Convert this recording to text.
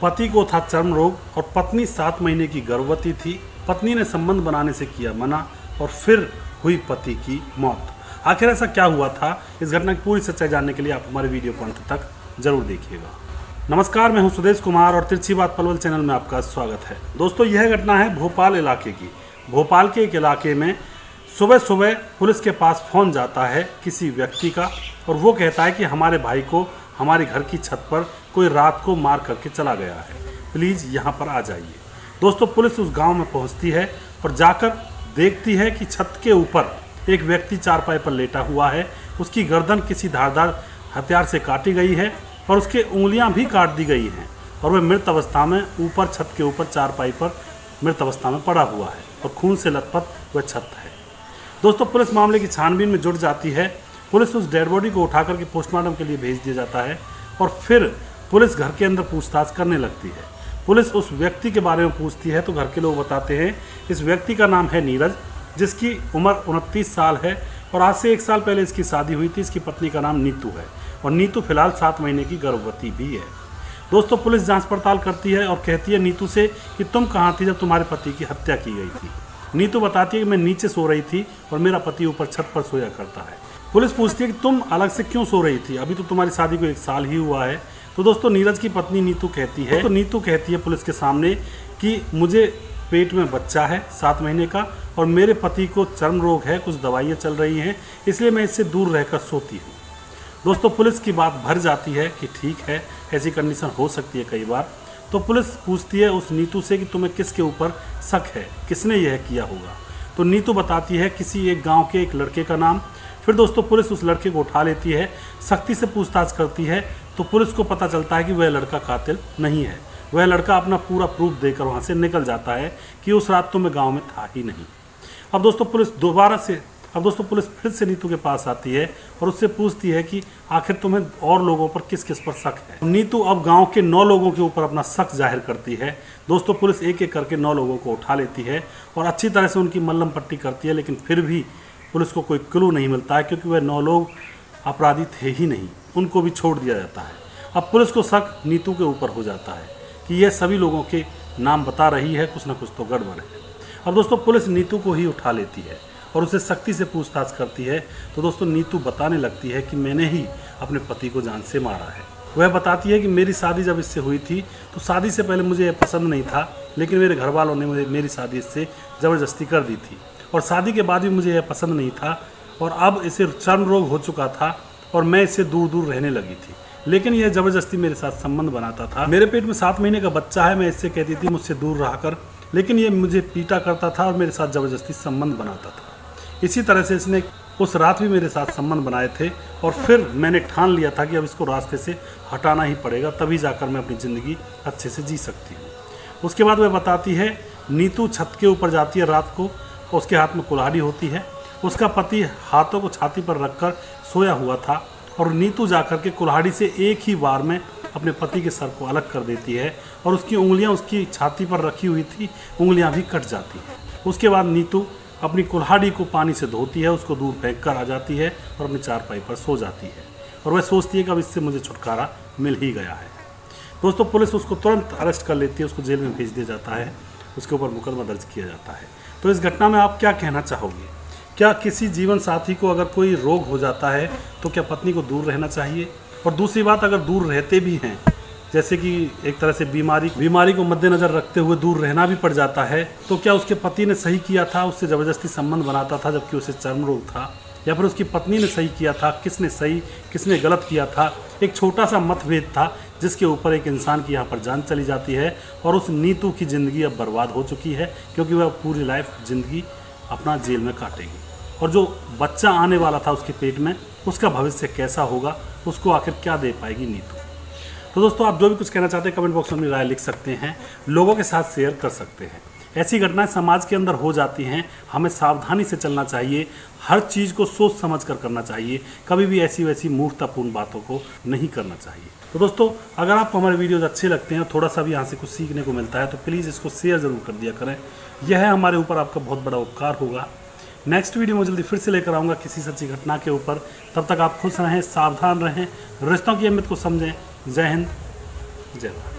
पति को था चर्म रोग और पत्नी 7 महीने की गर्भवती थी। पत्नी ने संबंध बनाने से किया मना और फिर हुई पति की मौत। आखिर ऐसा क्या हुआ था, इस घटना की पूरी सच्चाई जानने के लिए आप हमारे वीडियो को अंत तक जरूर देखिएगा। नमस्कार, मैं हूं सुदेश कुमार और तिरछी बात पलवल चैनल में आपका स्वागत है। दोस्तों, यह घटना है भोपाल इलाके की। भोपाल के एक इलाके में सुबह सुबह पुलिस के पास फ़ोन जाता है किसी व्यक्ति का और वो कहता है कि हमारे भाई को हमारे घर की छत पर कोई रात को मार करके चला गया है, प्लीज़ यहाँ पर आ जाइए। दोस्तों, पुलिस उस गांव में पहुँचती है और जाकर देखती है कि छत के ऊपर एक व्यक्ति चारपाई पर लेटा हुआ है। उसकी गर्दन किसी धारदार हथियार से काटी गई है और उसके उंगलियां भी काट दी गई हैं और वह मृत अवस्था में ऊपर छत के ऊपर चारपाई पर मृत अवस्था में पड़ा हुआ है और खून से लथपथ वह छत है। दोस्तों, पुलिस मामले की छानबीन में जुट जाती है। पुलिस उस डेड बॉडी को उठाकर के पोस्टमार्टम के लिए भेज दिया जाता है और फिर पुलिस घर के अंदर पूछताछ करने लगती है। पुलिस उस व्यक्ति के बारे में पूछती है तो घर के लोग बताते हैं इस व्यक्ति का नाम है नीरज, जिसकी उम्र 29 साल है और आज से 1 साल पहले इसकी शादी हुई थी। इसकी पत्नी का नाम नीतू है और नीतू फिलहाल 7 महीने की गर्भवती भी है। दोस्तों, पुलिस जांच पड़ताल करती है और कहती है नीतू से कि तुम कहाँ थी जब तुम्हारे पति की हत्या की गई थी। नीतू बताती है कि मैं नीचे सो रही थी और मेरा पति ऊपर छत पर सोया करता है। पुलिस पूछती है कि तुम अलग से क्यों सो रही थी, अभी तो तुम्हारी शादी को 1 साल ही हुआ है। तो दोस्तों, नीरज की पत्नी नीतू कहती है पुलिस के सामने कि मुझे पेट में बच्चा है 7 महीने का और मेरे पति को चर्म रोग है, कुछ दवाइयाँ चल रही हैं, इसलिए मैं इससे दूर रहकर सोती हूँ। दोस्तों, पुलिस की बात भर जाती है कि ठीक है, ऐसी कंडीशन हो सकती है कई बार। तो पुलिस पूछती है उस नीतू से कि तुम्हें किसके ऊपर शक है, किसने यह किया होगा। तो नीतू बताती है किसी एक गांव के एक लड़के का नाम। फिर दोस्तों, पुलिस उस लड़के को उठा लेती है, सख्ती से पूछताछ करती है तो पुलिस को पता चलता है कि वह लड़का कातिल नहीं है। वह लड़का अपना पूरा प्रूफ देकर वहाँ से निकल जाता है कि उस रात तो मैं गाँव में था ही नहीं। अब दोस्तों, पुलिस फिर से नीतू के पास आती है और उससे पूछती है कि आखिर तुम्हें और लोगों पर किस किस पर शक है। नीतू अब गांव के 9 लोगों के ऊपर अपना शक जाहिर करती है। दोस्तों, पुलिस एक एक करके 9 लोगों को उठा लेती है और अच्छी तरह से उनकी मल्लम पट्टी करती है, लेकिन फिर भी पुलिस को कोई क्लू नहीं मिलता है क्योंकि वह 9 लोग अपराधी थे ही नहीं, उनको भी छोड़ दिया जाता है। अब पुलिस को शक नीतू के ऊपर हो जाता है कि यह सभी लोगों के नाम बता रही है, कुछ ना कुछ तो गड़बड़ है। अब दोस्तों, पुलिस नीतू को ही उठा लेती है और उसे सख्ती से पूछताछ करती है। तो दोस्तों, नीतू बताने लगती है कि मैंने ही अपने पति को जान से मारा है। वह बताती है कि मेरी शादी जब इससे हुई थी तो शादी से पहले मुझे यह पसंद नहीं था, लेकिन मेरे घर वालों ने मेरी शादी इससे ज़बरदस्ती कर दी थी और शादी के बाद भी मुझे यह पसंद नहीं था और अब इसे चर्म रोग हो चुका था और मैं इससे दूर दूर रहने लगी थी, लेकिन यह ज़बरदस्ती मेरे साथ संबंध बनाता था। मेरे पेट में 7 महीने का बच्चा है, मैं इससे कहती थी मुझसे दूर रहा कर, लेकिन ये मुझे पीटा करता था और मेरे साथ ज़बरदस्ती संबंध बनाता था। इसी तरह से इसने उस रात भी मेरे साथ संबंध बनाए थे और फिर मैंने ठान लिया था कि अब इसको रास्ते से हटाना ही पड़ेगा, तभी जाकर मैं अपनी ज़िंदगी अच्छे से जी सकती हूँ। उसके बाद वह बताती है नीतू छत के ऊपर जाती है रात को और उसके हाथ में कुल्हाड़ी होती है। उसका पति हाथों को छाती पर रखकर सोया हुआ था और नीतू जाकर के कुल्हाड़ी से एक ही बार में अपने पति के सर को अलग कर देती है और उसकी उंगलियां उसकी छाती पर रखी हुई थी, उंगलियां भी कट जाती हैं। उसके बाद नीतू अपनी कुल्हाड़ी को पानी से धोती है, उसको दूर फेंक कर आ जाती है और अपनी चारपाई पर सो जाती है और वह सोचती है कि अब इससे मुझे छुटकारा मिल ही गया है। दोस्तों, पुलिस उसको तुरंत अरेस्ट कर लेती है, उसको जेल में भेज दिया जाता है, उसके ऊपर मुकदमा दर्ज किया जाता है। तो इस घटना में आप क्या कहना चाहोगे? क्या किसी जीवन साथी को अगर कोई रोग हो जाता है तो क्या पत्नी को दूर रहना चाहिए? और दूसरी बात, अगर दूर रहते भी हैं, जैसे कि एक तरह से बीमारी को मद्देनज़र रखते हुए दूर रहना भी पड़ जाता है, तो क्या उसके पति ने सही किया था, उससे ज़बरदस्ती संबंध बनाता था जबकि उसे चर्म रोग था, या फिर उसकी पत्नी ने सही किया था? किसने सही किसने गलत किया था? एक छोटा सा मतभेद था जिसके ऊपर एक इंसान की यहाँ पर जान चली जाती है और उस नीतू की ज़िंदगी अब बर्बाद हो चुकी है क्योंकि वह पूरी लाइफ ज़िंदगी अपना जेल में काटेगी और जो बच्चा आने वाला था उसके पेट में, उसका भविष्य कैसा होगा, उसको आखिर क्या दे पाएगी नीतू। तो दोस्तों, आप जो भी कुछ कहना चाहते हैं कमेंट बॉक्स में अपनी राय लिख सकते हैं, लोगों के साथ शेयर कर सकते हैं। ऐसी घटनाएं समाज के अंदर हो जाती हैं, हमें सावधानी से चलना चाहिए, हर चीज़ को सोच समझ कर करना चाहिए, कभी भी ऐसी वैसी मूर्खतापूर्ण बातों को नहीं करना चाहिए। तो दोस्तों, अगर आपको हमारे वीडियोज़ अच्छे लगते हैं, थोड़ा सा भी यहाँ से कुछ सीखने को मिलता है, तो प्लीज़ इसको शेयर ज़रूर कर दिया करें। यह हमारे ऊपर आपका बहुत बड़ा उपकार होगा। नेक्स्ट वीडियो में जल्दी फिर से लेकर आऊँगा किसी सच्ची घटना के ऊपर। तब तक आप खुश रहें, सावधान रहें, रिश्तों की अहमियत को समझें। जय हिंद, जय भारत।